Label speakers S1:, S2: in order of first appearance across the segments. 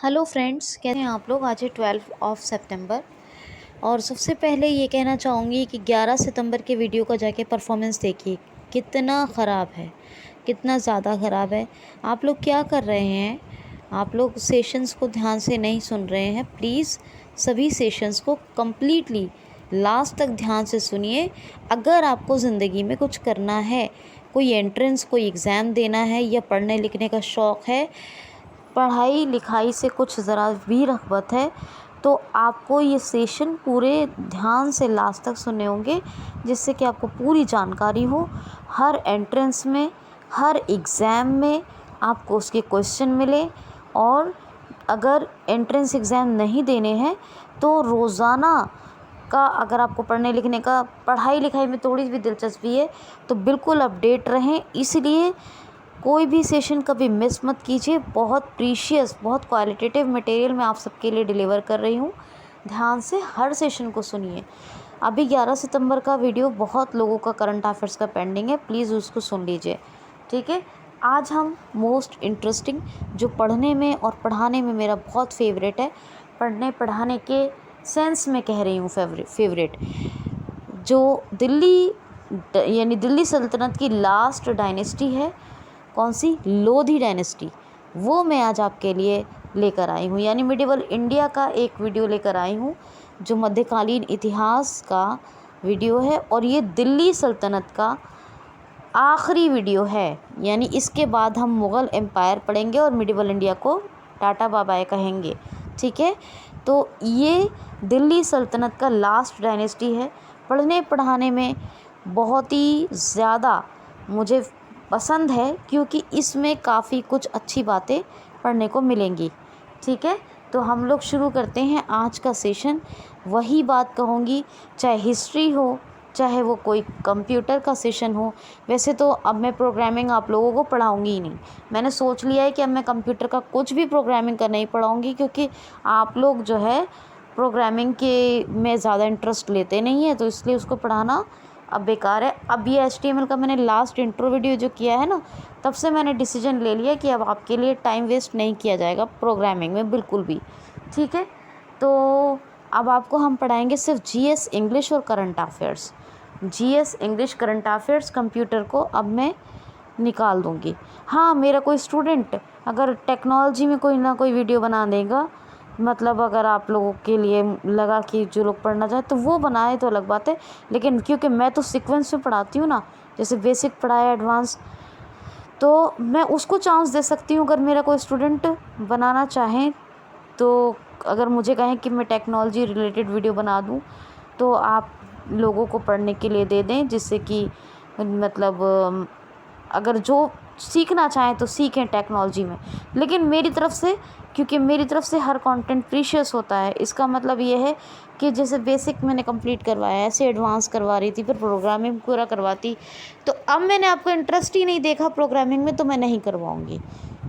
S1: Hello friends, कैसे हैं आप लोग। आज है 12 सितंबर और सबसे पहले ये कहना चाहूँगी कि 11 सितंबर के वीडियो का जाके परफॉर्मेंस देखिए। कितना ख़राब है, कितना ज़्यादा ख़राब है। आप लोग क्या कर रहे हैं, आप लोग सेशंस को ध्यान से नहीं सुन रहे हैं। प्लीज़ सभी सेशंस को कम्प्लीटली लास्ट तक ध्यान से सुनिए। अगर आपको ज़िंदगी में कुछ करना है, कोई एंट्रेंस, कोई एग्ज़ाम देना है या पढ़ने लिखने का शौक़ है, पढ़ाई लिखाई से कुछ ज़रा भी रग़बत है, तो आपको ये सेशन पूरे ध्यान से लास्ट तक सुनने होंगे, जिससे कि आपको पूरी जानकारी हो। हर एंट्रेंस में, हर एग्ज़ाम में आपको उसके क्वेश्चन मिले। और अगर एंट्रेंस एग्ज़ाम नहीं देने हैं तो रोज़ाना का, अगर आपको पढ़ने लिखने का, पढ़ाई लिखाई में थोड़ी भी दिलचस्पी है तो बिल्कुल अपडेट रहें। इसलिए कोई भी सेशन कभी मिस मत कीजिए। बहुत प्रीशियस, बहुत क्वालिटेटिव मटेरियल मैं आप सबके लिए डिलीवर कर रही हूँ। ध्यान से हर सेशन को सुनिए। अभी 11 सितंबर का वीडियो बहुत लोगों का करंट अफेयर्स का पेंडिंग है, प्लीज़ उसको सुन लीजिए, ठीक है। आज हम मोस्ट इंटरेस्टिंग, जो पढ़ने में और पढ़ाने में मेरा बहुत फेवरेट है, पढ़ने पढ़ाने के सेंस में कह रही हूँ फेवरेट, जो दिल्ली सल्तनत की लास्ट डायनेस्टी है, कौन सी, लोधी डायनेस्टी, वो मैं आज आपके लिए लेकर आई हूँ। यानी मिडिवल इंडिया का एक वीडियो लेकर आई हूँ, जो मध्यकालीन इतिहास का वीडियो है। और ये दिल्ली सल्तनत का आखिरी वीडियो है। यानी इसके बाद हम मुग़ल एम्पायर पढ़ेंगे और मिडिवल इंडिया को टाटा बाय बाय कहेंगे, ठीक है। तो ये दिल्ली सल्तनत का लास्ट डायनेस्टी है। पढ़ने पढ़ाने में बहुत ही ज़्यादा मुझे पसंद है, क्योंकि इसमें काफ़ी कुछ अच्छी बातें पढ़ने को मिलेंगी, ठीक है। तो हम लोग शुरू करते हैं आज का सेशन। वही बात कहूँगी, चाहे हिस्ट्री हो, चाहे वो कोई कंप्यूटर का सेशन हो। वैसे तो अब मैं प्रोग्रामिंग आप लोगों को पढ़ाऊँगी ही नहीं। मैंने सोच लिया है कि अब मैं कंप्यूटर का कुछ भी प्रोग्रामिंग का नहीं पढ़ाऊँगी, क्योंकि आप लोग जो है प्रोग्रामिंग के में ज़्यादा इंटरेस्ट लेते नहीं है, तो इसलिए उसको पढ़ाना अब बेकार है। अब ये HTML का मैंने लास्ट इंट्रो वीडियो जो किया है ना, तब से मैंने डिसीजन ले लिया कि अब आपके लिए टाइम वेस्ट नहीं किया जाएगा प्रोग्रामिंग में, बिल्कुल भी, ठीक है। तो अब आपको हम पढ़ाएंगे सिर्फ GS इंग्लिश और current affairs. GS English, current affairs, computer को अब मैं निकाल दूँगी। हाँ, मेरा कोई स्टूडेंट अगर टेक्नोलॉजी में कोई ना कोई वीडियो बना देगा, मतलब अगर आप लोगों के लिए लगा कि जो लोग पढ़ना चाहे तो वो बनाए तो अलग बात है। लेकिन क्योंकि मैं तो सीक्वेंस में पढ़ाती हूँ ना, जैसे बेसिक पढ़ाया, एडवांस, तो मैं उसको चांस दे सकती हूँ। अगर मेरा कोई स्टूडेंट बनाना चाहे तो, अगर मुझे कहें कि मैं टेक्नोलॉजी रिलेटेड वीडियो बना दूँ, तो आप लोगों को पढ़ने के लिए दे दें, जिससे कि मतलब अगर जो सीखना चाहें तो सीखें टेक्नोलॉजी में। लेकिन मेरी तरफ से, क्योंकि मेरी तरफ से हर कंटेंट प्रीशियस होता है, इसका मतलब ये है कि जैसे बेसिक मैंने कंप्लीट करवाया, ऐसे एडवांस करवा रही थी, फिर प्रोग्रामिंग पूरा करवाती, तो अब मैंने आपको इंटरेस्ट ही नहीं देखा प्रोग्रामिंग में, तो मैं नहीं करवाऊँगी,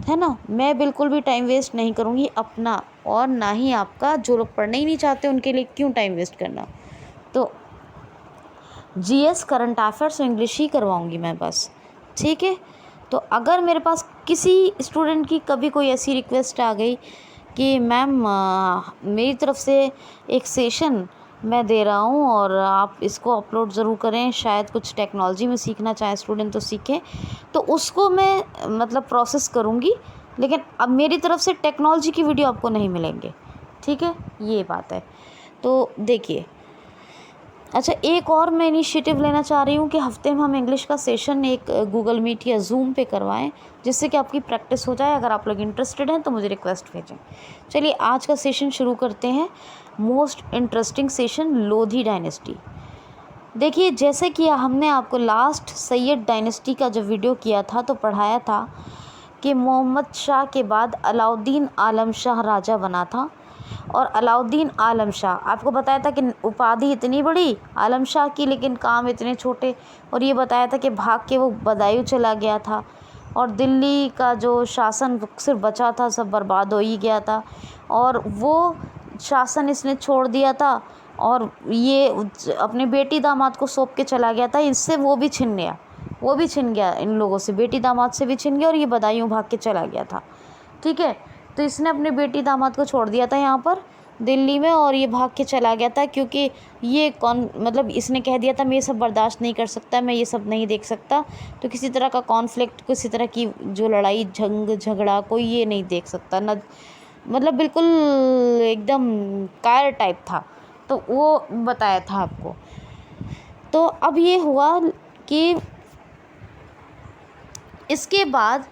S1: है ना। मैं बिल्कुल भी टाइम वेस्ट नहीं करूँगी अपना, और ना ही आपका। जो लोग पढ़ना ही नहीं चाहते उनके लिए क्यों टाइम वेस्ट करना। तो GS, करंट अफेयर्स, इंग्लिश ही करवाऊँगी मैं बस, ठीक है। तो अगर मेरे पास किसी स्टूडेंट की कभी कोई ऐसी रिक्वेस्ट आ गई कि मैम मेरी तरफ से एक सेशन मैं दे रहा हूँ और आप इसको अपलोड ज़रूर करें, शायद कुछ टेक्नोलॉजी में सीखना चाहे स्टूडेंट तो सीखें, तो उसको मैं मतलब प्रोसेस करूँगी। लेकिन अब मेरी तरफ से टेक्नोलॉजी की वीडियो आपको नहीं मिलेंगे, ठीक है, ये बात है। तो देखिए, अच्छा, एक और मैं इनिशिएटिव लेना चाह रही हूँ कि हफ्ते में हम इंग्लिश का सेशन एक गूगल मीट या जूम पे करवाएं, जिससे कि आपकी प्रैक्टिस हो जाए। अगर आप लोग इंटरेस्टेड हैं तो मुझे रिक्वेस्ट भेजें। चलिए आज का सेशन शुरू करते हैं। Most interesting session, Lodhi dynasty. देखिए, जैसे कि हमने आपको लास्ट सैयद डायनेस्टी का जब वीडियो किया था तो पढ़ाया था कि मोहम्मद शाह के बाद अलाउद्दीन आलम शाह राजा बना था। और अलाउद्दीन आलम शाह, आपको बताया था कि उपाधि इतनी बड़ी आलम शाह की, लेकिन काम इतने छोटे। और ये बताया था कि भाग के वो बदायूं चला गया था, और दिल्ली का जो शासन सिर्फ बचा था सब बर्बाद हो ही गया था, और वो शासन इसने छोड़ दिया था, और ये अपने बेटी दामाद को सौंप के चला गया था। इससे वो भी छिन गया इन लोगों से, बेटी दामाद से भी छिन गया, और ये बदायूं भाग के चला गया था, ठीक है। तो इसने अपनी बेटी दामाद को छोड़ दिया था यहाँ पर दिल्ली में और ये भाग के चला गया था, क्योंकि ये मतलब इसने कह दिया था मैं ये सब बर्दाश्त नहीं कर सकता, मैं ये सब नहीं देख सकता। तो किसी तरह का कॉन्फ्लिक्ट, किसी तरह की जो लड़ाई झगड़ा कोई ये नहीं देख सकता, न मतलब बिल्कुल एकदम कायर टाइप था। तो वो बताया था आपको। तो अब ये हुआ कि इसके बाद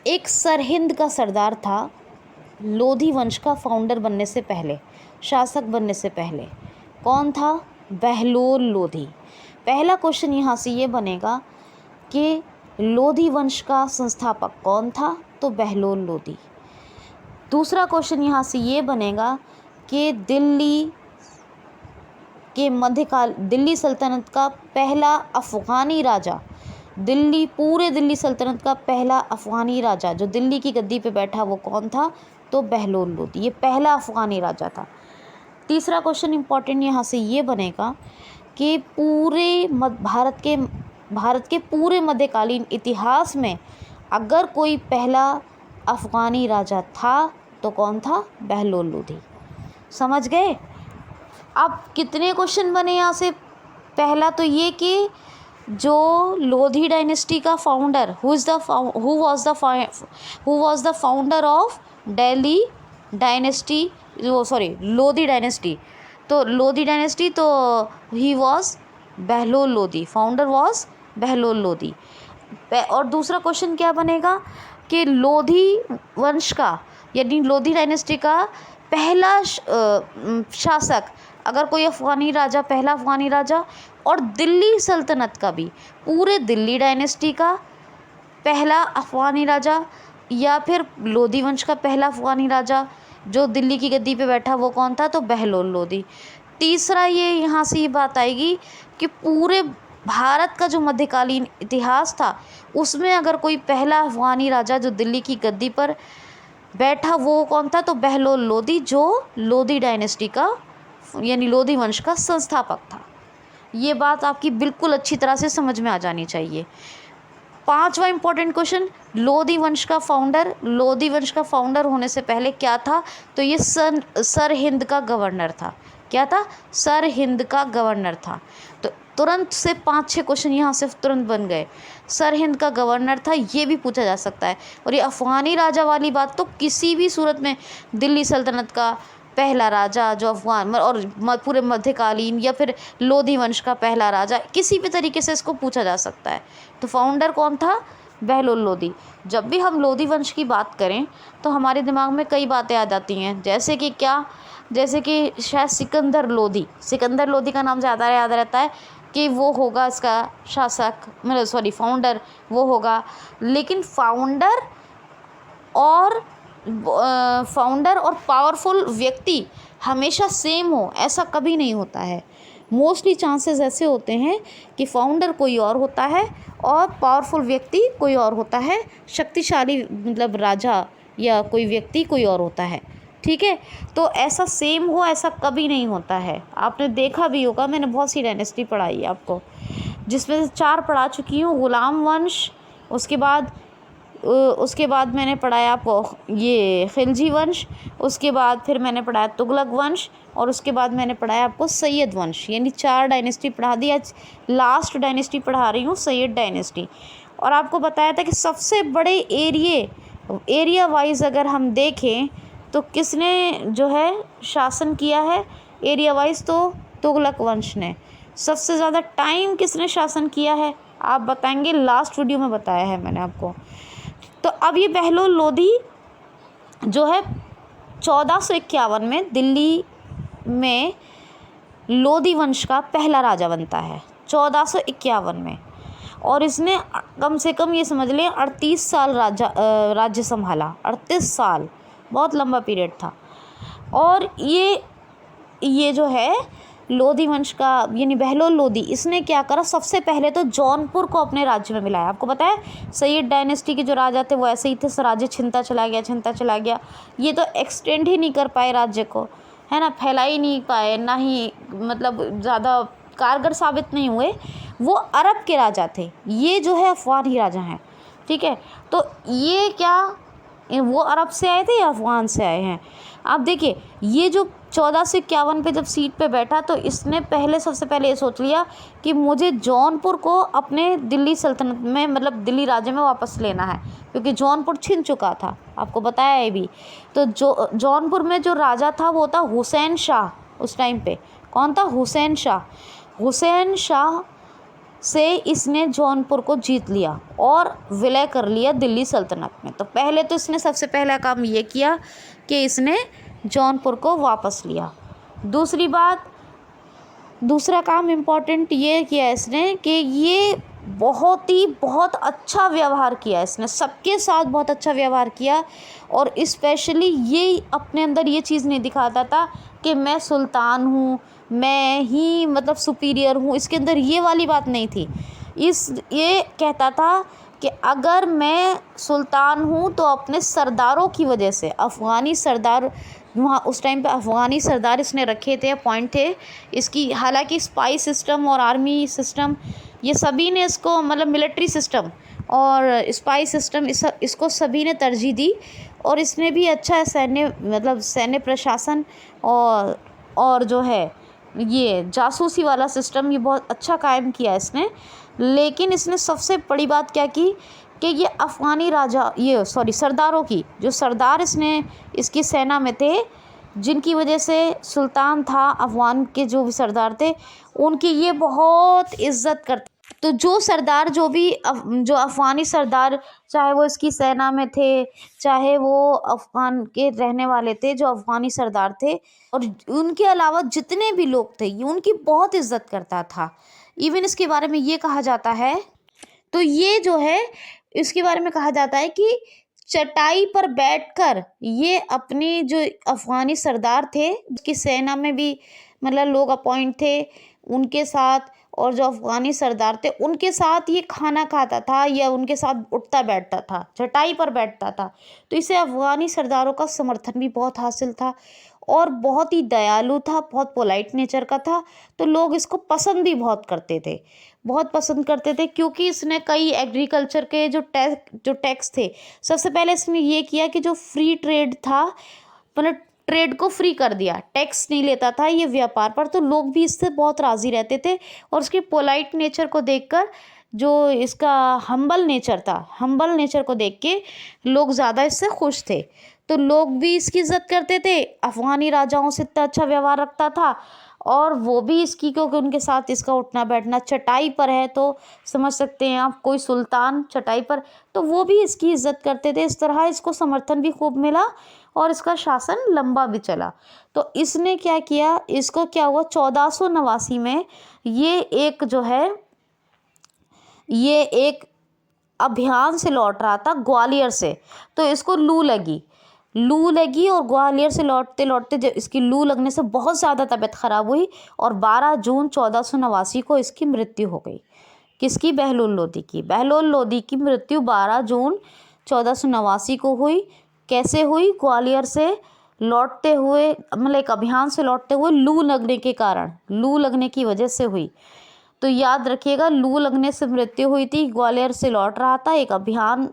S1: एक सरहिंद का सरदार था, लोधी वंश का फाउंडर बनने से पहले, शासक बनने से पहले। कौन था? बहलोल लोधी। पहला क्वेश्चन यहाँ से ये बनेगा कि लोधी वंश का संस्थापक कौन था? तो बहलोल लोधी। दूसरा क्वेश्चन यहाँ से ये बनेगा कि दिल्ली सल्तनत का पहला अफ़गानी राजा, पूरे दिल्ली सल्तनत का पहला अफ़गानी राजा जो दिल्ली की गद्दी पे बैठा वो कौन था? तो बहलोल लोधी। ये पहला अफ़गानी राजा था। तीसरा क्वेश्चन इम्पॉर्टेंट यहाँ से ये बनेगा कि भारत के पूरे मध्यकालीन इतिहास में अगर कोई पहला अफ़गानी राजा था तो कौन था? बहलोल लोधी। समझ गए? अब कितने क्वेश्चन बने यहाँ से? पहला तो ये कि जो लोधी डायनेस्टी का founder, who was the founder of Delhi dynasty, Lodhi dynasty. तो लोधी डायनेस्टी, तो he was Bahlol Lodhi, founder was Bahlol Lodhi. और दूसरा क्वेश्चन क्या बनेगा कि लोधी वंश का यानी लोधी डायनेस्टी का पहला शासक, अगर कोई अफ़गानी राजा, पहला अफ़गानी राजा, और दिल्ली सल्तनत का भी, पूरे दिल्ली डायनेस्टी का पहला अफ़गानी राजा या फिर लोधी वंश का पहला अफ़गानी राजा जो दिल्ली की गद्दी पे बैठा वो कौन था? तो बहलोल लोधी। तीसरा ये यहाँ से ये बात आएगी कि पूरे भारत का जो मध्यकालीन इतिहास था उसमें अगर कोई पहला अफ़गानी राजा जो दिल्ली की गद्दी पर बैठा वो कौन था? तो बहलोल लोधी, जो लोधी डायनेस्टी का यानी लोधी वंश का संस्थापक था। ये बात आपकी बिल्कुल अच्छी तरह से समझ में आ जानी चाहिए। पांचवा इंपॉर्टेंट क्वेश्चन, लोधी वंश का फाउंडर होने से पहले क्या था? तो ये सरहिंद का गवर्नर था। क्या था? सरहिंद का गवर्नर था। तो तुरंत से 5-6 क्वेश्चन यहाँ से तुरंत बन गए। सरहिंद का गवर्नर था, ये भी पूछा जा सकता है। और ये अफ़गानी राजा वाली बात तो किसी भी सूरत में दिल्ली सल्तनत का पहला राजा जो अफ़गान और पूरे मध्यकालीन या फिर लोधी वंश का पहला राजा, किसी भी तरीके से इसको पूछा जा सकता है। तो फाउंडर कौन था? बहलोल लोधी। जब भी हम लोधी वंश की बात करें तो हमारे दिमाग में कई बातें आ जाती हैं, जैसे कि क्या? जैसे कि शायद सिकंदर लोधी का नाम ज़्यादा याद रहता है कि वो होगा इसका शासक, मतलब फाउंडर वो होगा। लेकिन फाउंडर और पावरफुल व्यक्ति हमेशा सेम हो ऐसा कभी नहीं होता है। मोस्टली चांसेस ऐसे होते हैं कि फाउंडर कोई और होता है और पावरफुल व्यक्ति कोई और होता है, शक्तिशाली मतलब राजा या कोई व्यक्ति कोई और होता है। ठीक है, तो ऐसा सेम हो ऐसा कभी नहीं होता है। आपने देखा भी होगा, मैंने बहुत सी डायनेस्टी पढ़ाई है आपको, जिसमें से 4 पढ़ा चुकी हूँ। गुलाम वंश, उसके बाद मैंने पढ़ाया आपको ये खिलजी वंश, उसके बाद फिर मैंने पढ़ाया तुगलक वंश, और उसके बाद मैंने पढ़ाया आपको सैयद वंश। यानी 4 डायनेस्टी पढ़ा दी। आज लास्ट डायनेस्टी पढ़ा रही हूँ, सैयद डायनेस्टी। और आपको बताया था कि सबसे बड़े एरिया वाइज अगर हम देखें तो किसने जो है शासन किया है एरिया वाइज? तो तुगलक वंश ने। सबसे ज़्यादा टाइम किसने शासन किया है? आप बताएंगे, लास्ट वीडियो में बताया है मैंने आपको। तो अब ये बहलोल लोधी जो है 1451 में दिल्ली में लोधी वंश का पहला राजा बनता है, 1451 में। और इसने कम से कम ये समझ लें 38 साल राज्य संभाला। 38 साल बहुत लंबा पीरियड था। और ये जो है लोधी वंश का यानी बहलोल लोधी, इसने क्या करा? सबसे पहले तो जौनपुर को अपने राज्य में मिलाया। आपको पता है सैयद डायनेस्टी के जो राजा थे वो ऐसे ही थे, राज्य छिनता चला गया। ये तो एक्सटेंड ही नहीं कर पाए राज्य को, है ना, फैला ही नहीं पाए, ना ही मतलब ज़्यादा कारगर साबित नहीं हुए। वो अरब के राजा थे, ये जो है अफ़गानी राजा हैं। ठीक है, तो ये क्या वो अरब से आए थे या अफ़गान से आए हैं। आप देखिए, ये जो 1451 पे जब सीट पे बैठा तो इसने सबसे पहले ये सोच लिया कि मुझे जौनपुर को अपने दिल्ली सल्तनत में, मतलब दिल्ली राज्य में वापस लेना है, क्योंकि जौनपुर छिन चुका था, आपको बताया है भी। तो जो जौनपुर में जो राजा था वो था हुसैन शाह। उस टाइम पे कौन था? हुसैन शाह। हुसैन शाह से इसने जौनपुर को जीत लिया और विलय कर लिया दिल्ली सल्तनत में। तो पहले तो इसने सबसे पहला काम ये किया कि इसने जौनपुर को वापस लिया। दूसरा काम इम्पॉर्टेंट ये किया इसने कि ये बहुत अच्छा व्यवहार किया इसने, सबके साथ बहुत अच्छा व्यवहार किया। और स्पेशली ये अपने अंदर ये चीज़ नहीं दिखाता था कि मैं सुल्तान हूँ, मैं ही मतलब सुपीरियर हूँ, इसके अंदर ये वाली बात नहीं थी। ये कहता था कि अगर मैं सुल्तान हूँ तो अपने सरदारों की वजह से, अफ़गानी सरदार वहाँ उस टाइम पे अफ़गानी सरदार इसने रखे थे, पॉइंट थे इसकी। हालांकि स्पाई सिस्टम और आर्मी सिस्टम ये सभी ने इसको, मतलब मिलिट्री सिस्टम और स्पाई सिस्टम, इसको सभी ने तरजीह दी। और इसने भी अच्छा सैन्य प्रशासन और जो है ये जासूसी वाला सिस्टम ये बहुत अच्छा कायम किया इसने। लेकिन इसने सबसे बड़ी बात क्या की कि ये अफ़गानी सरदारों की, जो सरदार इसने इसकी सेना में थे, जिनकी वजह से सुल्तान था, अफ़गान के जो भी सरदार थे उनकी ये बहुत इज़्ज़त करते। तो जो सरदार जो अफ़गानी सरदार, चाहे वो इसकी सेना में थे, चाहे वो अफ़गान के रहने वाले थे, जो अफ़गानी सरदार थे, और उनके अलावा जितने भी लोग थे, ये उनकी बहुत इज़्ज़त करता था। इवन इसके बारे में ये कहा जाता है, तो ये जो है इसके बारे में कहा जाता है कि चटाई पर बैठकर ये अपनी जो अफ़गानी सरदार थे, जिसकी सेना में भी मतलब लोग अपॉइंट थे उनके साथ, और जो अफ़गानी सरदार थे उनके साथ ये खाना खाता था या उनके साथ उठता बैठता था, चटाई पर बैठता था। तो इसे अफ़गानी सरदारों का समर्थन भी बहुत हासिल था और बहुत ही दयालु था, बहुत पोलाइट नेचर का था। तो लोग इसको पसंद भी बहुत पसंद करते थे, क्योंकि इसने कई एग्रीकल्चर के जो टैक्स थे, सबसे पहले इसने ये किया कि जो फ्री ट्रेड था, मतलब ट्रेड को फ्री कर दिया, टैक्स नहीं लेता था ये व्यापार पर। तो लोग भी इससे बहुत राज़ी रहते थे और उसके पोलाइट नेचर को देखकर, जो इसका हम्बल नेचर को देख के लोग ज़्यादा इससे खुश थे। तो लोग भी इसकी इज़्ज़त करते थे, अफ़गानी राजाओं से इतना अच्छा व्यवहार रखता था, और वो भी इसकी, क्योंकि उनके साथ इसका उठना बैठना चटाई पर है, तो समझ सकते हैं आप, कोई सुल्तान चटाई पर, तो वो भी इसकी इज़्ज़त करते थे। इस तरह इसको समर्थन भी खूब मिला और इसका शासन लंबा भी चला। तो इसने क्या किया, इसको क्या हुआ 1489 में ये एक अभियान से लौट रहा था ग्वालियर से। तो इसको लू लगी और ग्वालियर से लौटते लौटते जब इसकी लू लगने से बहुत ज़्यादा तबीयत ख़राब हुई और 12 जून 1489 को इसकी मृत्यु हो गई। किसकी? बहलोल लोधी की मृत्यु 12 जून 1489 को हुई। कैसे हुई? ग्वालियर से लौटते हुए, मतलब एक अभियान से लौटते हुए लू लगने की वजह से हुई। तो याद रखिएगा, लू लगने से मृत्यु हुई थी, ग्वालियर से लौट रहा था एक अभियान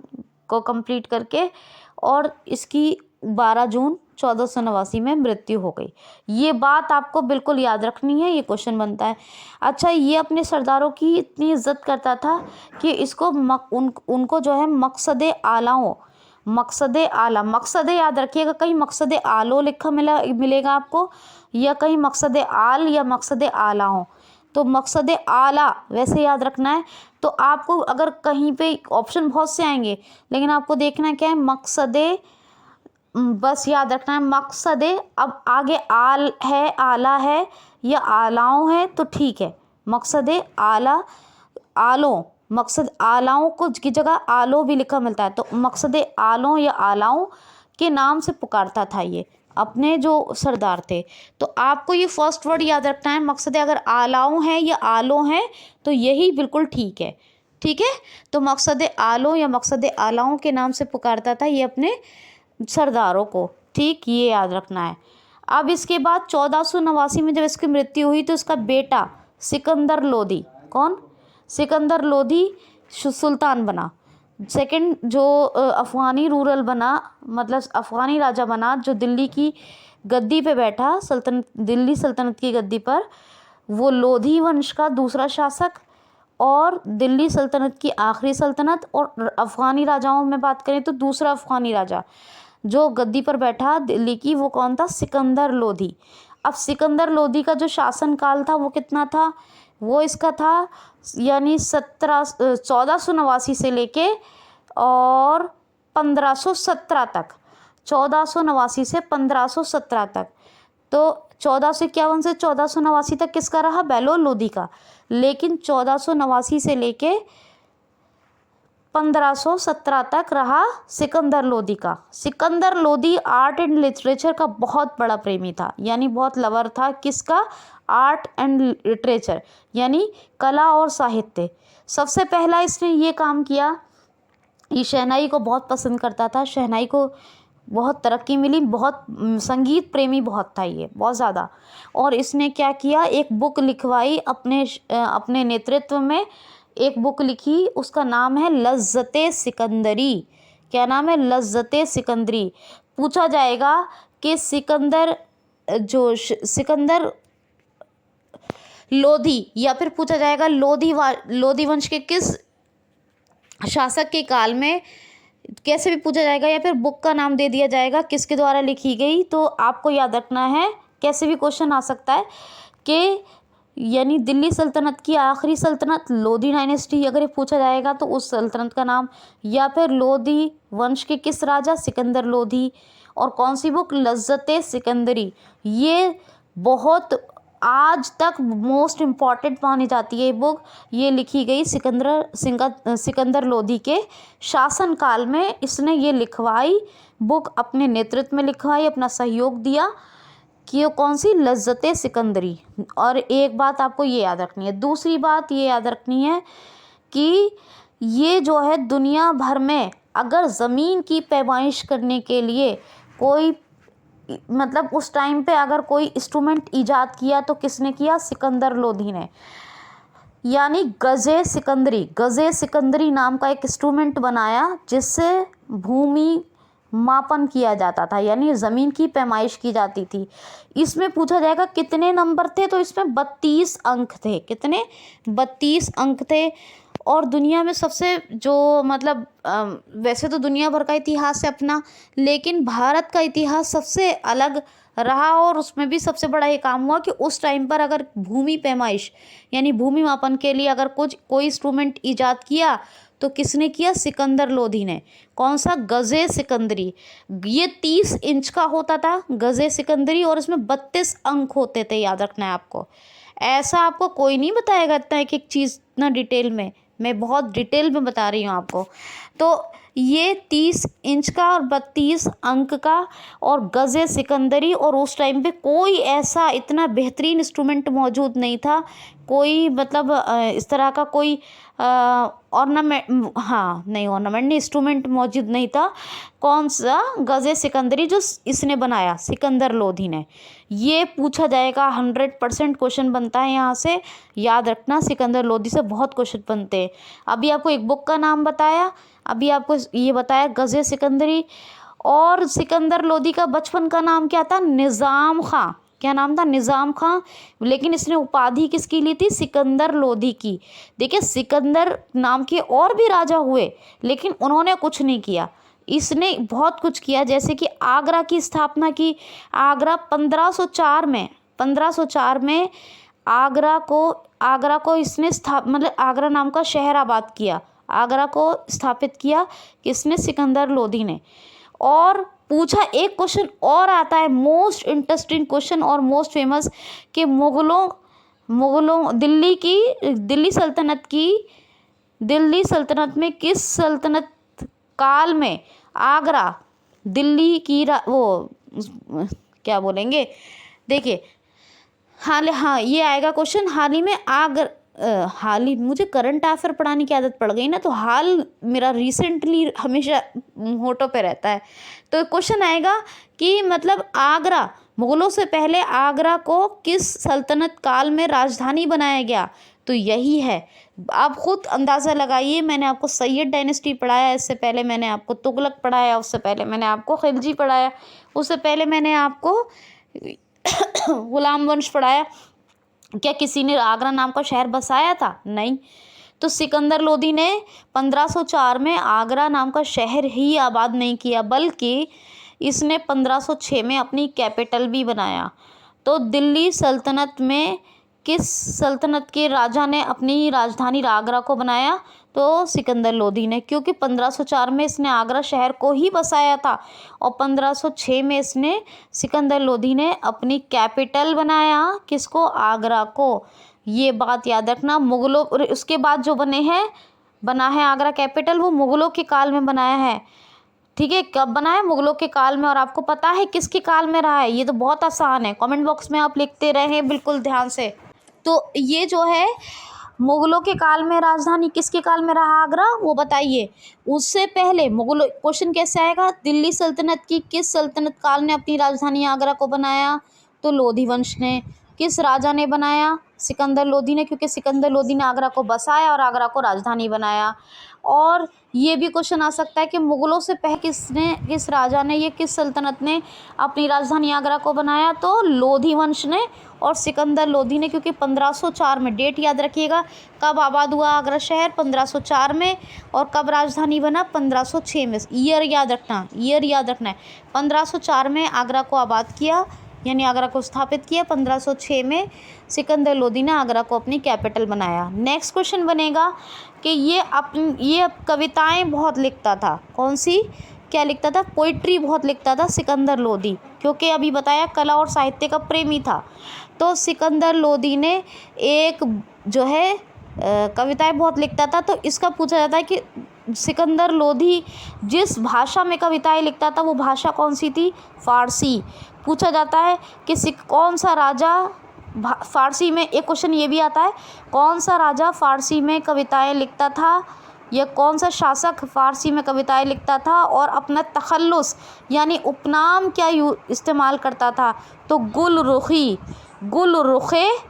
S1: को कंप्लीट करके, और इसकी 12 जून 1489 में मृत्यु हो गई। ये बात आपको बिल्कुल याद रखनी है, ये क्वेश्चन बनता है। अच्छा, ये अपने सरदारों की इतनी इज्जत करता था कि इसको उनको जो है मकसद याद रखिएगा, कहीं मकसद आलो लिखा मिलेगा आपको, या कहीं मकसद आल या मकसद आलाओं। तो मकसद आला वैसे याद रखना है। तो आपको अगर कहीं पे ऑप्शन बहुत से आएंगे, लेकिन आपको देखना क्या है, बस याद रखना है मकसद। अब आगे आल है, आला है या आलाओं है तो ठीक है, मकसद मकसद आलाओं को की जगह आलो भी लिखा मिलता है, तो मकसद आलों या आलाओं के नाम से पुकारता था ये अपने जो सरदार थे। तो आपको ये फर्स्ट वर्ड याद रखना है, मकसद अगर आलाओं है या आलों है तो यही बिल्कुल ठीक है। तो मकसद आलों या मकसद आलाओं के नाम से पुकारता था ये अपने सरदारों को, ठीक, ये याद रखना है। अब इसके बाद 1489 में जब इसकी मृत्यु हुई तो इसका बेटा सिकंदर लोधी सुल्तान बना। सेकंड जो अफ़गानी रूरल बना, मतलब अफ़गानी राजा बना जो दिल्ली की गद्दी पे बैठा, दिल्ली सल्तनत की गद्दी पर, वो लोधी वंश का दूसरा शासक और दिल्ली सल्तनत की आखिरी सल्तनत। और अफ़गानी राजाओं में बात करें तो दूसरा अफ़गानी राजा जो गद्दी पर बैठा दिल्ली की, वो कौन था? सिकंदर लोधी। अब सिकंदर लोधी का जो शासन काल था वो कितना था? वो इसका था यानी 1489 से लेके और 1517 तक, 1489 से 1517 तक। तो 1451 से 1489 तक किसका रहा? बेलोर लोधी का। लेकिन 1489 से लेके 1517 तक रहा सिकंदर लोधी का। Sikandar Lodhi art and literature का बहुत बड़ा प्रेमी था, यानी बहुत लवर था। किसका? आर्ट एंड लिटरेचर, यानी कला और साहित्य। सबसे पहला इसने ये काम किया, ये शहनाई को बहुत पसंद करता था, शहनाई को बहुत तरक्की मिली, बहुत संगीत प्रेमी बहुत था ये, बहुत ज़्यादा। और इसने क्या किया? एक बुक लिखवाई अपने नेतृत्व में, एक बुक लिखी, उसका नाम है लज़्ज़ते सिकंदरी। क्या नाम है? लज़्ज़ते सिकंदरी। पूछा जाएगा कि सिकंदर लोधी, या फिर पूछा जाएगा लोधी वंश के किस शासक के काल में, कैसे भी पूछा जाएगा, या फिर बुक का नाम दे दिया जाएगा किसके द्वारा लिखी गई। तो आपको याद रखना है, कैसे भी क्वेश्चन आ सकता है कि यानी दिल्ली सल्तनत की आखिरी सल्तनत लोधी डायनेस्टी, अगर ये पूछा जाएगा तो उस सल्तनत का नाम, या फिर लोधी वंश के किस राजा? सिकंदर लोधी। और कौन सी बुक? लज़्ज़ते सिकंदरी। ये बहुत आज तक मोस्ट इम्पॉर्टेंट मानी जाती है ये बुक। ये लिखी गई सिकंदर लोधी के शासन काल में, इसने ये लिखवाई बुक, अपने नेतृत्व में लिखवाई, अपना सहयोग दिया कि ये कौन सी? लज़्ज़ते सिकंदरी। और एक बात आपको ये याद रखनी है, दूसरी बात ये याद रखनी है कि ये जो है दुनिया भर में अगर ज़मीन की पैमाइश करने के लिए कोई, मतलब उस टाइम पे अगर कोई इंस्ट्रूमेंट ईजाद किया तो किसने किया? सिकंदर लोधी ने। यानी गज़े सिकंदरी नाम का एक इंस्ट्रूमेंट बनाया जिससे भूमि मापन किया जाता था, यानी ज़मीन की पैमाइश की जाती थी। इसमें पूछा जाएगा कितने नंबर थे, तो इसमें 32 अंक थे। कितने? 32 अंक थे। और दुनिया में सबसे जो मतलब वैसे तो दुनिया भर का इतिहास है अपना, लेकिन भारत का इतिहास सबसे अलग रहा। और उसमें भी सबसे बड़ा ये काम हुआ कि उस टाइम पर अगर भूमि पैमाइश यानी भूमि मापन के लिए अगर कोई इंस्ट्रूमेंट ईजाद किया तो किसने किया? सिकंदर लोधी ने। कौन सा? गज़े सिकंदरी। ये 30 इंच का होता था गज़े सिकंदरी, और इसमें 32 अंक होते थे, याद रखना है आपको। ऐसा आपको कोई नहीं बताएगा इतना एक एक चीज़ इतना डिटेल में, मैं बहुत डिटेल में बता रही हूँ आपको। तो ये 30 इंच का और 32 अंक का और गज़े सिकंदरी। और उस टाइम पे कोई ऐसा इतना बेहतरीन इंस्ट्रूमेंट मौजूद नहीं था, कोई मतलब इस तरह का कोई ऑर्नामेंट नहीं इंस्ट्रूमेंट मौजूद नहीं था। कौन सा? गज़े सिकंदरी, जो इसने बनाया सिकंदर लोधी ने। ये पूछा जाएगा, 100% क्वेश्चन बनता है यहाँ से, याद रखना। सिकंदर लोधी से बहुत क्वेश्चन बनते हैं। अभी आपको एक बुक का नाम बताया, अभी आपको ये बताया गज़े सिकंदरी। और सिकंदर लोधी का बचपन का नाम क्या था? निज़ाम खां। क्या नाम था? निज़ाम खां। लेकिन इसने उपाधि किसकी ली थी? सिकंदर लोधी की। देखिए, सिकंदर नाम के और भी राजा हुए, लेकिन उन्होंने कुछ नहीं किया, इसने बहुत कुछ किया। जैसे कि आगरा की स्थापना की। आगरा 1504 में आगरा को इसने मतलब आगरा नाम का शहर आबाद किया। आगरा को स्थापित किया किसने? सिकंदर लोधी ने। और पूछा एक क्वेश्चन और आता है, मोस्ट इंटरेस्टिंग क्वेश्चन और मोस्ट फेमस, कि मुगलों दिल्ली सल्तनत में किस सल्तनत काल में आगरा दिल्ली की क्या बोलेंगे, देखिए ये आएगा क्वेश्चन। मुझे करंट अफेयर पढ़ाने की आदत पड़ गई ना, तो हाल मेरा रिसेंटली हमेशा होठों पे रहता है। तो क्वेश्चन आएगा कि मतलब आगरा, मुगलों से पहले आगरा को किस सल्तनत काल में राजधानी बनाया गया? तो यही है आप खुद अंदाज़ा लगाइए। मैंने आपको सैयद डायनेस्टी पढ़ाया, इससे पहले मैंने आपको तुगलक पढ़ाया, उससे पहले मैंने आपको खिलजी पढ़ाया, उससे पहले मैंने आपको गुलाम वंश पढ़ाया। क्या किसी ने आगरा नाम का शहर बसाया था? नहीं। तो सिकंदर लोदी ने 1504 में आगरा नाम का शहर ही आबाद नहीं किया, बल्कि इसने 1506 में अपनी कैपिटल भी बनाया। तो दिल्ली सल्तनत में किस सल्तनत के राजा ने अपनी राजधानी आगरा को बनाया? तो सिकंदर लोदी ने, क्योंकि 1504 में इसने आगरा शहर को ही बसाया था और 1506 में इसने सिकंदर लोदी ने अपनी कैपिटल बनाया। किसको? आगरा को। ये बात याद रखना। मुग़लों, उसके बाद जो बना है आगरा कैपिटल, वो मुग़लों के काल में बनाया है। ठीक है, कब बना है? मुग़लों के काल में। और आपको पता है किसके काल में रहा है? ये तो बहुत आसान है, कमेंट बॉक्स में आप लिखते रहें बिल्कुल ध्यान से। तो ये जो है मुग़लों के काल में राजधानी किसके काल में रहा आगरा, वो बताइए। उससे पहले मुग़लों, क्वेश्चन कैसे आएगा? दिल्ली सल्तनत की किस सल्तनत काल ने अपनी राजधानी आगरा को बनाया? तो लोधी वंश ने। किस राजा ने बनाया? सिकंदर लोधी ने, क्योंकि सिकंदर लोधी ने आगरा को बसाया और आगरा को राजधानी बनाया। और ये भी क्वेश्चन आ सकता है कि मुग़लों से पहले किस राजा ने, ये किस सल्तनत ने अपनी राजधानी आगरा को बनाया? तो लोधी वंश ने और सिकंदर लोधी ने, क्योंकि 1504 में, डेट याद रखिएगा, कब आबाद हुआ आगरा शहर? 1504 में। और कब राजधानी बना? 1506 में। ईयर याद रखना है। 1504 में आगरा को आबाद किया, यानी आगरा को स्थापित किया। 1506 में सिकंदर लोधी ने आगरा को अपनी कैपिटल बनाया। नेक्स्ट क्वेश्चन बनेगा कि ये कविताएं बहुत लिखता था। कौन सी? क्या लिखता था? पोइट्री बहुत लिखता था सिकंदर लोधी, क्योंकि अभी बताया कला और साहित्य का प्रेमी था। तो सिकंदर लोधी ने एक जो है कविताएं बहुत लिखता था। तो इसका पूछा जाता है कि सिकंदर लोधी जिस भाषा में कविताएं लिखता था वो भाषा कौन सी थी? फ़ारसी। पूछा जाता है कि कौन सा राजा फ़ारसी में, एक क्वेश्चन ये भी आता है, कौन सा राजा फ़ारसी में कविताएं लिखता था, या कौन सा शासक फ़ारसी में कविताएं लिखता था और अपना तखल्लुस यानी उपनाम क्या इस्तेमाल करता था? तो गुलरुखे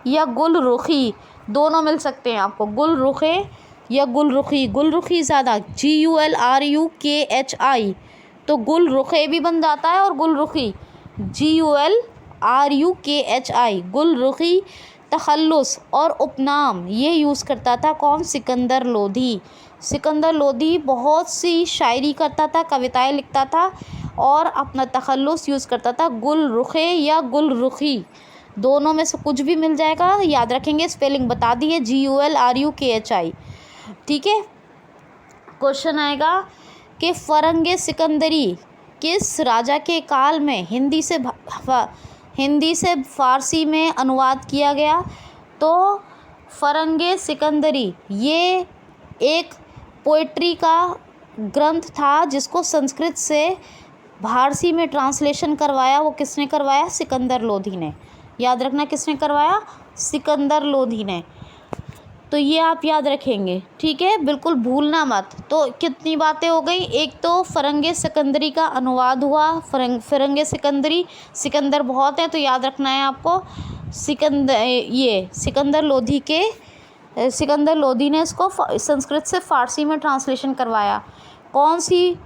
S1: या गुलरुखी, दोनों मिल सकते हैं आपको, गुलरुखे या गुलरुखी। गुलरुखी ज़्यादा, GULRUKHI, तो गुलरुखे भी बन जाता है और गुलरुखी GULRUKHI, गुलरुखी। तखल्लुस और उपनाम ये यूज़ करता था कौन? सिकंदर लोधी। सिकंदर लोधी बहुत सी शायरी करता था, कविताएं लिखता था और अपना तखल्लुस यूज़ करता था। गुलरुखे या गुलरुखी, दोनों में से कुछ भी मिल जाएगा, याद रखेंगे। स्पेलिंग बता दिए, GULRUKHI। ठीक है। क्वेश्चन आएगा कि फ़रंगे सिकंदरी किस राजा के काल में हिंदी से फ़ारसी में अनुवाद किया गया? तो फ़रंगे सिकंदरी ये एक पोइट्री का ग्रंथ था जिसको संस्कृत से फ़ारसी में ट्रांसलेशन करवाया। वो किसने करवाया? सिकंदर लोधी ने। याद रखना, किसने करवाया? सिकंदर लोधी ने। तो ये आप याद रखेंगे, ठीक है, बिल्कुल भूलना मत। तो कितनी बातें हो गई? एक तो फ़रंगे सिकंदरी का अनुवाद हुआ। फ़रंगे सिकंदर बहुत हैं तो याद रखना है आपको। सिकंदर लोधी ने इसको संस्कृत से फ़ारसी में ट्रांसलेशन करवाया। कौन सी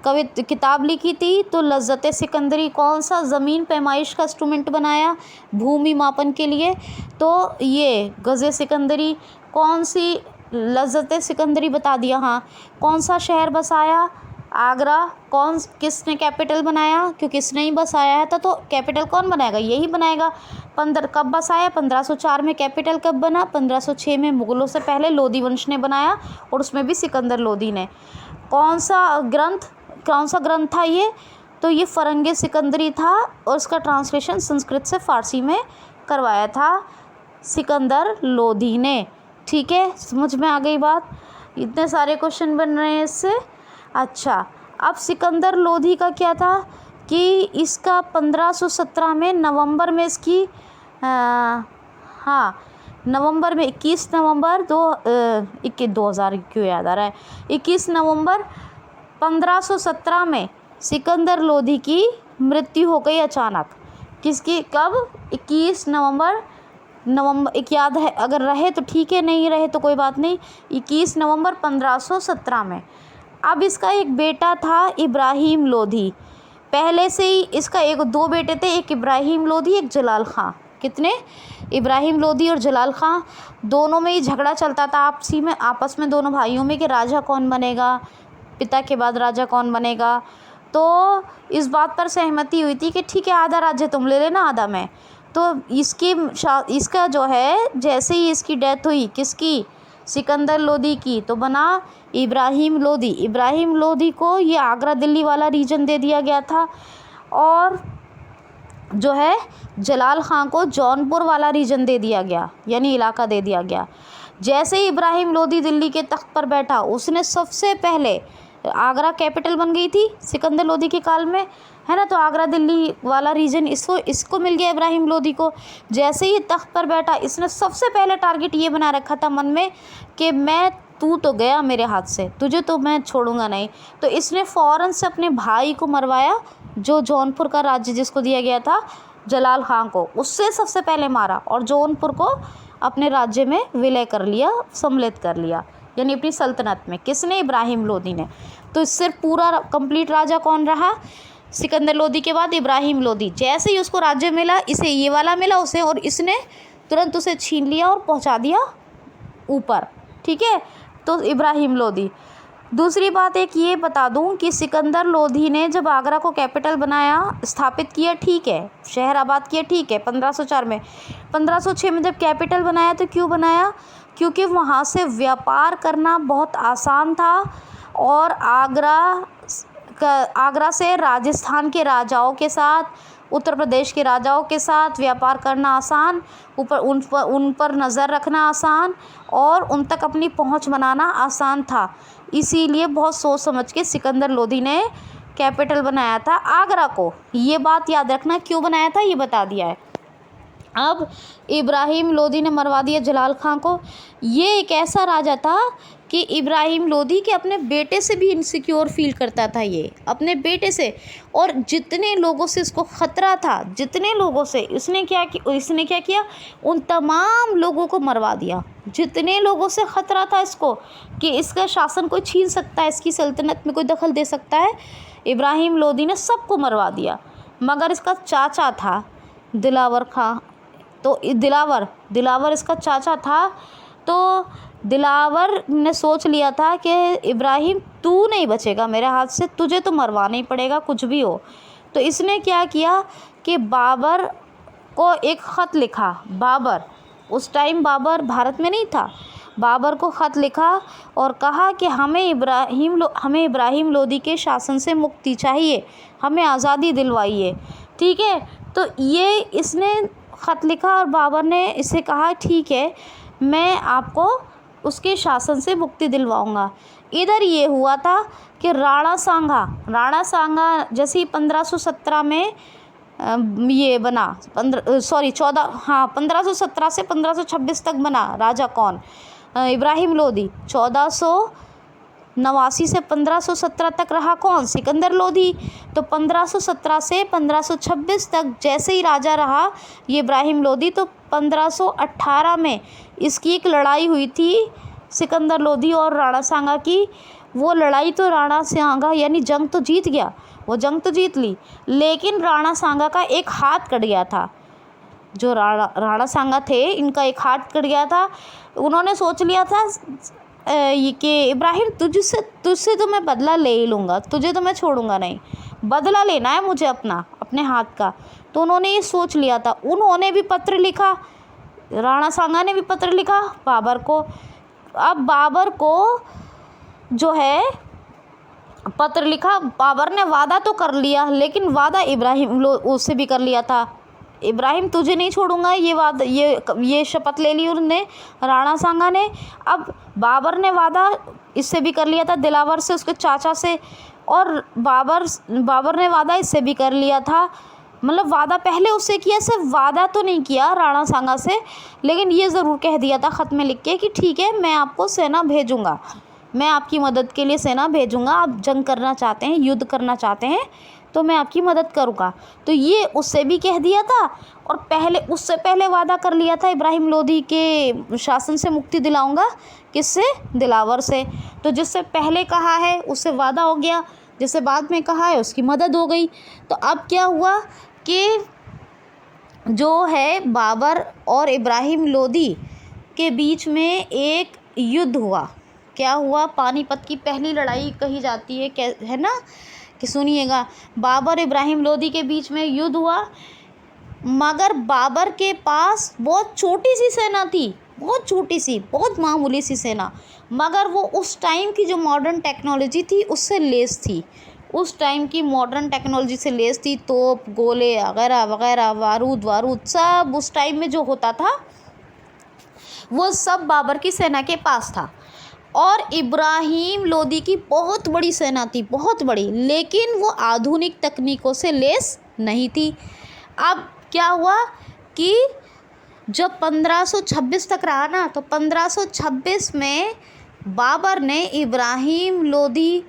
S1: किताब लिखी थी? तो लज़्ज़त सिकंदरी। कौन सा ज़मीन पैमाइश का इंस्ट्रूमेंट बनाया? भूमि मापन के लिए, तो ये गज़े सिकंदरी। कौन सी? लज़्ज़त सिकंदरी बता दिया। हाँ। कौन सा शहर बसाया? आगरा। किसने कैपिटल बनाया? क्योंकि इसने ही बसाया है तो कैपिटल कौन बनाएगा? यही बनाएगा। कब बसाया? 1504 में। कैपिटल कब बना? 1506 में। मुग़लों से पहले लोधी वंश ने बनाया और उसमें भी सिकंदर लोधी ने। कौन सा ग्रंथ था ये? तो ये फ़रंगे सिकंदरी था और उसका ट्रांसलेशन संस्कृत से फ़ारसी में करवाया था सिकंदर लोधी ने। ठीक है, समझ में आ गई बात? इतने सारे क्वेश्चन बन रहे हैं इससे। अच्छा, अब सिकंदर लोधी का क्या था कि इसका 1517 में नवंबर में इसकी नवंबर में 21 नवंबर 2000 क्यों याद आ रहा है, 21 नवंबर 1517 में सिकंदर लोधी की मृत्यु हो गई अचानक। किसकी? कब? 21 नवंबर नवंबर, एक याद है, अगर रहे तो ठीक है, नहीं रहे तो कोई बात नहीं, 21 नवंबर 1517 में। अब इसका एक बेटा था इब्राहिम लोधी। पहले से ही इसका दो बेटे थे, एक इब्राहिम लोधी, एक जलाल ख़ां। कितने? इब्राहिम लोधी और जलाल ख़ां, दोनों में ही झगड़ा चलता था आपस में दोनों भाइयों में कि राजा कौन बनेगा, पिता के बाद राजा कौन बनेगा। तो इस बात पर सहमति हुई थी कि ठीक है, आधा राज्य तुम ले लेना, आधा मैं। तो इसका जो है, जैसे ही इसकी डेथ हुई, किसकी? सिकंदर लोधी की, तो बना इब्राहिम लोधी। इब्राहिम लोधी को ये आगरा दिल्ली वाला रीजन दे दिया गया था, और जो है जलाल ख़ां को जौनपुर वाला रीजन दे दिया गया, यानी इलाका दे दिया गया। जैसे ही इब्राहिम लोधी दिल्ली के तख्त पर बैठा, उसने सबसे पहले, आगरा कैपिटल बन गई थी सिकंदर लोधी के काल में, है ना, तो आगरा दिल्ली वाला रीजन इसको मिल गया इब्राहिम लोधी को। जैसे ही तख्त पर बैठा, इसने सबसे पहले टारगेट ये बना रखा था मन में कि तू तो गया मेरे हाथ से, तुझे तो मैं छोड़ूंगा नहीं। तो इसने फ़ौरन से अपने भाई को मरवाया, जो जौनपुर का राज्य जिसको दिया गया था जलाल ख़ां को, उससे सबसे पहले मारा, और जौनपुर को अपने राज्य में विलय कर लिया, सम्मिलित कर लिया, यानी अपनी सल्तनत में। किसने? इब्राहिम लोधी ने। तो इससे पूरा कंप्लीट राजा कौन रहा? सिकंदर लोधी के बाद इब्राहिम लोधी। जैसे ही उसको राज्य मिला, इसे ये वाला मिला उसे, और इसने तुरंत उसे छीन लिया और पहुंचा दिया ऊपर। ठीक है, तो इब्राहिम लोधी। दूसरी बात एक ये बता दूं कि सिकंदर लोधी ने जब आगरा को कैपिटल बनाया, स्थापित किया, ठीक है, शहर आबाद किया, ठीक है, 1504 में। 1506 में जब कैपिटल बनाया तो क्यों बनाया? क्योंकि वहाँ से व्यापार करना बहुत आसान था, और आगरा से राजस्थान के राजाओं के साथ, उत्तर प्रदेश के राजाओं के साथ व्यापार करना आसान, उन पर नज़र रखना आसान, और उन तक अपनी पहुंच बनाना आसान था। इसीलिए बहुत सोच समझ के सिकंदर लोधी ने कैपिटल बनाया था आगरा को। ये बात याद रखना, क्यों बनाया था ये बता दिया है। अब इब्राहिम लोधी ने मरवा दिया जलाल ख़ां को। ये एक ऐसा राजा था कि इब्राहिम लोधी के अपने बेटे से भी इनसिक्योर फील करता था, ये अपने बेटे से, और जितने लोगों से इसको ख़तरा था, जितने लोगों से, इसने क्या किया, उन तमाम लोगों को मरवा दिया। जितने लोगों से ख़तरा था इसको कि इसका शासन कोई छीन सकता है, इसकी सल्तनत में कोई दखल दे सकता है, इब्राहिम लोधी ने सबको मरवा दिया। मगर इसका चाचा था दिलावर ख़ां, तो दिलावर इसका चाचा था। तो दिलावर ने सोच लिया था कि इब्राहिम तू नहीं बचेगा मेरे हाथ से, तुझे तो मरवाना ही पड़ेगा कुछ भी हो। तो इसने क्या किया कि बाबर को एक ख़त लिखा। बाबर, उस टाइम बाबर भारत में नहीं था, बाबर को ख़त लिखा और कहा कि हमें इब्राहिम लोधी के शासन से मुक्ति चाहिए, हमें आज़ादी दिलवाइए। ठीक है, तो ये इसने ख़त लिखा और बाबर ने इसे कहा ठीक है, मैं आपको उसके शासन से मुक्ति दिलवाऊंगा। इधर ये हुआ था कि राणा सांगा जैसे ही 1517 में ये बना, 1517 से 1526 तक बना राजा कौन? इब्राहिम लोधी। 1489 से 1517 तक रहा कौन? सिकंदर लोधी। तो 1517 से 1526 तक जैसे ही राजा रहा ये इब्राहिम लोधी, तो 1518 में इसकी एक लड़ाई हुई थी सिकंदर लोधी और राणा सांगा की। वो लड़ाई तो राणा सांगा यानी जंग तो जीत गया, वो जंग तो जीत ली, लेकिन राणा सांगा का एक हाथ कट गया था। जो राणा सांगा थे, इनका एक हाथ कट गया था। उन्होंने सोच लिया था ये कि इब्राहिम तुझसे तो मैं बदला ले ही लूँगा, तुझे तो मैं छोड़ूंगा नहीं, बदला लेना है मुझे अपने हाथ का। तो उन्होंने ये सोच लिया था। उन्होंने भी पत्र लिखा, राणा सांगा ने भी पत्र लिखा बाबर को। अब बाबर को जो है पत्र लिखा, बाबर ने वादा तो कर लिया, लेकिन वादा इब्राहिम उससे भी कर लिया था, इब्राहिम तुझे नहीं छोड़ूंगा, ये शपथ ले ली उन्होंने, राणा सांगा ने। अब बाबर ने वादा इससे भी कर लिया था, दिलावर से, उसके चाचा से, और बाबर ने वादा इससे भी कर लिया था। मतलब वादा पहले उससे किया, सिर्फ वादा तो नहीं किया राणा सांगा से, लेकिन ये ज़रूर कह दिया था ख़त में लिख के कि ठीक है, मैं आपको सेना भेजूँगा, मैं आपकी मदद के लिए सेना भेजूँगा, आप जंग करना चाहते हैं, युद्ध करना चाहते हैं तो मैं आपकी मदद करूँगा। तो ये उससे भी कह दिया था और उससे पहले वादा कर लिया था इब्राहिम लोदी के शासन से मुक्ति दिलाऊंगा। किससे? दिलावर से। तो जिससे पहले कहा है उससे वादा हो गया, जिससे बाद में कहा है उसकी मदद हो गई। तो अब क्या हुआ कि जो है बाबर और इब्राहिम लोदी के बीच में एक युद्ध हुआ। क्या हुआ? पानीपत की पहली लड़ाई कही जाती है ना, कि सुनिएगा, बाबर इब्राहिम लोदी के बीच में युद्ध हुआ। मगर बाबर के पास बहुत छोटी सी सेना थी, बहुत छोटी सी, बहुत मामूली सी सेना, मगर वो उस टाइम की जो मॉडर्न टेक्नोलॉजी थी उससे लेस थी। उस टाइम की मॉडर्न टेक्नोलॉजी से लेस थी। तोप, गोले वगैरह वगैरह, बारूद सब उस टाइम में जो होता था वो सब बाबर की सेना के पास था। और इब्राहिम लोदी की बहुत बड़ी सेना थी, बहुत बड़ी, लेकिन वो आधुनिक तकनीकों से लेस नहीं थी। अब क्या हुआ कि जब 1526 तक रहा ना, तो 1526 में बाबर ने इब्राहिम लोदी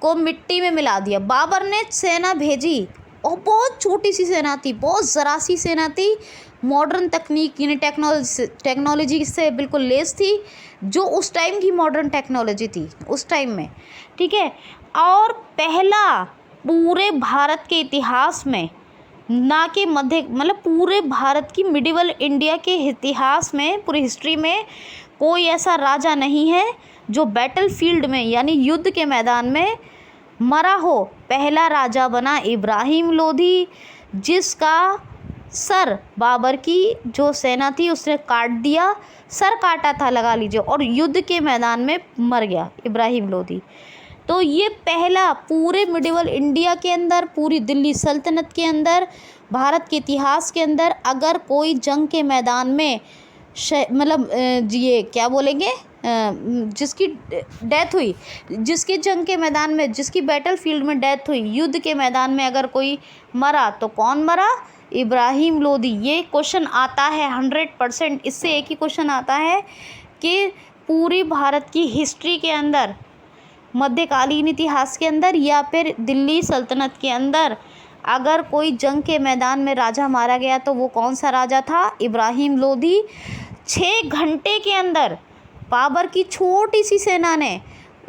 S1: को मिट्टी में मिला दिया। बाबर ने सेना भेजी और बहुत छोटी सी सेना थी, बहुत ज़रा सी सेना थी, मॉडर्न तकनीक यानी टेक्नोलॉजी से बिल्कुल लेस थी, जो उस टाइम की मॉडर्न टेक्नोलॉजी थी उस टाइम में, ठीक है। और पहला पूरे भारत के इतिहास में, ना कि मतलब पूरे भारत की मिडिवल इंडिया के इतिहास में, पूरी हिस्ट्री में कोई ऐसा राजा नहीं है जो बैटल फील्ड में यानी युद्ध के मैदान में मरा हो। पहला राजा बना इब्राहिम लोदी, जिसका सर बाबर की जो सेना थी उसने काट दिया, सर काटा था लगा लीजिए, और युद्ध के मैदान में मर गया इब्राहिम लोदी। तो ये पहला पूरे मिडिवल इंडिया के अंदर, पूरी दिल्ली सल्तनत के अंदर, भारत के इतिहास के अंदर अगर कोई जंग के मैदान में मतलब ये क्या बोलेंगे, जिसकी डेथ हुई, जिसकी जंग के मैदान में, जिसकी बैटल फील्ड में डेथ हुई, युद्ध के मैदान में अगर कोई मरा तो कौन मरा? इब्राहिम लोदी। ये क्वेश्चन आता है 100%। इससे एक ही क्वेश्चन आता है कि पूरी भारत की हिस्ट्री के अंदर, मध्यकालीन इतिहास के अंदर या फिर दिल्ली सल्तनत के अंदर अगर कोई जंग के मैदान में राजा मारा गया तो वो कौन सा राजा था? इब्राहिम लोदी। 6 घंटे के अंदर बाबर की छोटी सी सेना ने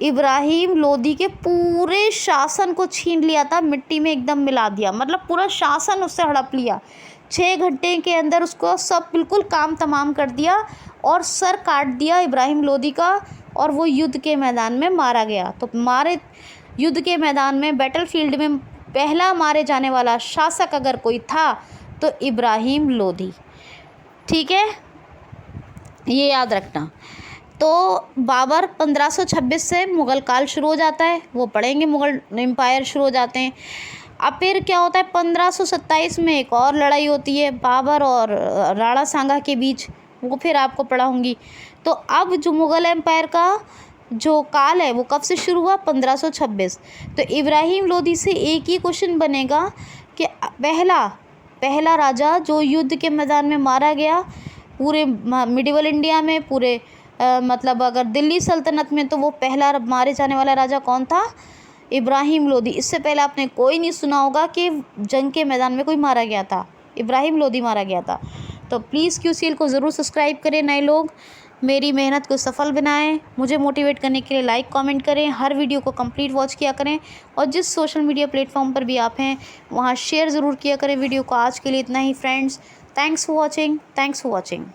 S1: इब्राहिम लोदी के पूरे शासन को छीन लिया था, मिट्टी में एकदम मिला दिया, मतलब पूरा शासन उससे हड़प लिया। 6 घंटे के अंदर उसको सब बिल्कुल काम तमाम कर दिया और सर काट दिया इब्राहिम लोदी का, और वो युद्ध के मैदान में मारा गया। तो युद्ध के मैदान में, बैटल फील्ड में पहला मारे जाने वाला शासक अगर कोई था तो इब्राहिम लोदी, ठीक है, ये याद रखना। तो बाबर 1526 से मुग़ल काल शुरू हो जाता है, वो पढ़ेंगे, मुग़ल एम्पायर शुरू हो जाते हैं। अब फिर क्या होता है, 1527 में एक और लड़ाई होती है बाबर और राणा सांगा के बीच, वो फिर आपको पढ़ाऊँगी। तो अब जो मुग़ल एम्पायर का जो काल है वो कब से शुरू हुआ? 1526। तो इब्राहिम लोदी से एक ही क्वेश्चन बनेगा कि पहला राजा जो युद्ध के मैदान में मारा गया पूरे मिडिवल इंडिया में, पूरे मतलब अगर दिल्ली सल्तनत में, तो वो पहला मारे जाने वाला राजा कौन था? इब्राहिम लोदी। इससे पहले आपने कोई नहीं सुना होगा कि जंग के मैदान में कोई मारा गया था, इब्राहिम लोदी मारा गया था। तो प्लीज़ QCL को ज़रूर सब्सक्राइब करें, नए लोग मेरी मेहनत को सफल बनाएं। मुझे मोटिवेट करने के लिए लाइक कमेंट करें, हर वीडियो को कंप्लीट वॉच किया करें, और जिस सोशल मीडिया प्लेटफॉर्म पर भी आप हैं वहाँ शेयर ज़रूर किया करें वीडियो को। आज के लिए इतना ही फ्रेंड्स, थैंक्स फॉर वॉचिंग।